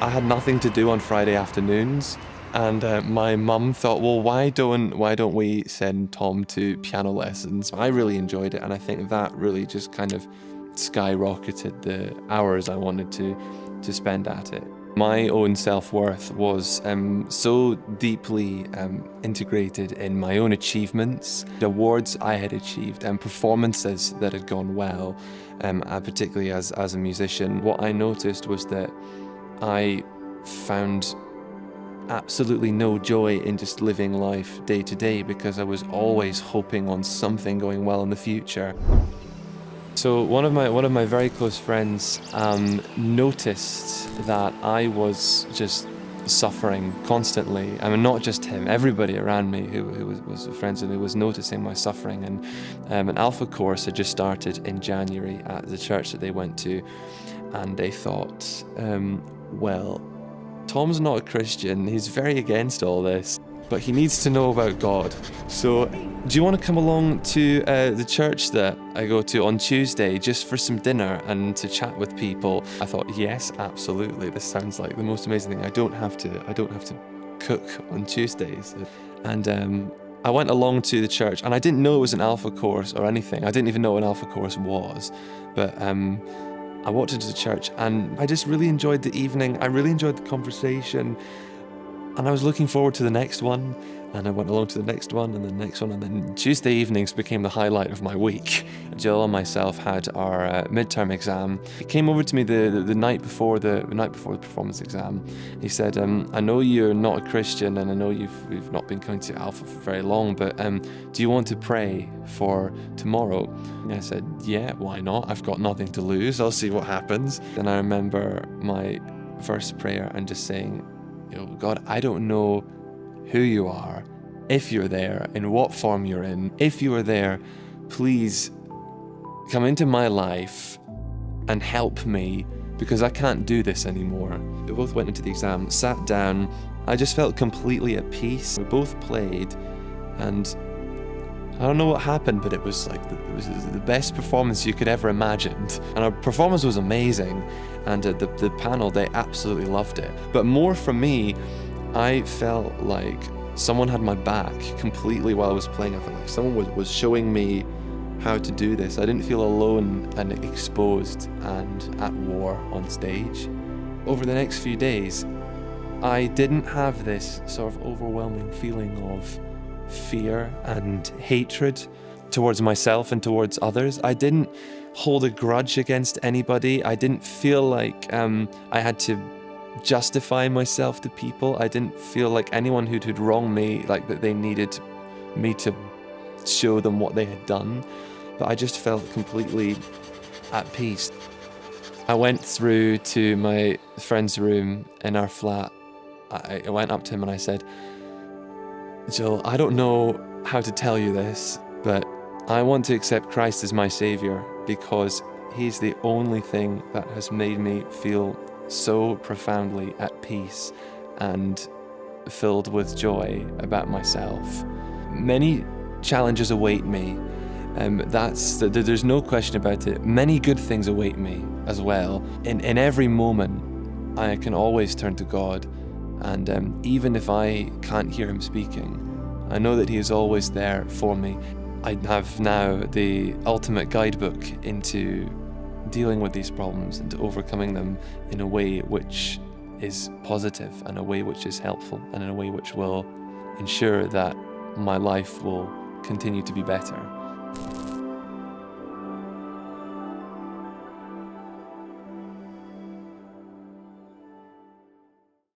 I had nothing to do on Friday afternoons, and my mum thought, well, why don't we send Tom to piano lessons? I really enjoyed it, and I think that really just kind of skyrocketed the hours I wanted to spend at it. My own self-worth was so deeply integrated in my own achievements, the awards I had achieved, and performances that had gone well, particularly as a musician. What I noticed was that I found absolutely no joy in just living life day to day because I was always hoping on something going well in the future. So one of my very close friends noticed that I was just suffering constantly. I mean, not just him, everybody around me who was friends with me was noticing my suffering. And an Alpha course had just started in January at the church that they went to, and they thought, well, Tom's not a Christian, he's very against all this, but he needs to know about God. So, do you want to come along to the church that I go to on Tuesday just for some dinner and to chat with people? I thought, yes, absolutely. This sounds like the most amazing thing. I don't have to cook on Tuesdays. And I went along to the church, and I didn't know it was an Alpha course or anything. I didn't even know what an Alpha course was, but I walked into the church and I just really enjoyed the evening. I really enjoyed the conversation. And I was looking forward to the next one, and I went along to the next one and the next one, and then Tuesday evenings became the highlight of my week. Jill and myself had our midterm exam. He came over to me the night before the performance exam. He said, I know you're not a Christian, and I know you've not been coming to Alpha for very long, but do you want to pray for tomorrow? And I said, yeah, why not? I've got nothing to lose. I'll see what happens. Then I remember my first prayer and just saying, God, I don't know who you are, if you're there, in what form you're in. If you are there, please come into my life and help me, because I can't do this anymore. We both went into the exam, sat down. I just felt completely at peace. We both played, and I don't know what happened, but it was the best performance you could ever imagined. And our performance was amazing, and the panel, they absolutely loved it. But more from me, I felt like someone had my back completely while I was playing. I felt like someone was showing me how to do this. I didn't feel alone and exposed and at war on stage. Over the next few days, I didn't have this sort of overwhelming feeling of fear and hatred towards myself and towards others. I didn't hold a grudge against anybody. I didn't feel like I had to justify myself to people. I didn't feel like anyone who'd wronged me, like that they needed me to show them what they had done. But I just felt completely at peace. I went through to my friend's room in our flat. I went up to him and I said, Jill, I don't know how to tell you this, but I want to accept Christ as my Savior because He's the only thing that has made me feel so profoundly at peace and filled with joy about myself. Many challenges await me. There's no question about it. Many good things await me as well. In every moment, I can always turn to God. And even if I can't hear Him speaking, I know that He is always there for me. I have now the ultimate guidebook into dealing with these problems and to overcoming them in a way which is positive, and a way which is helpful, and in a way which will ensure that my life will continue to be better.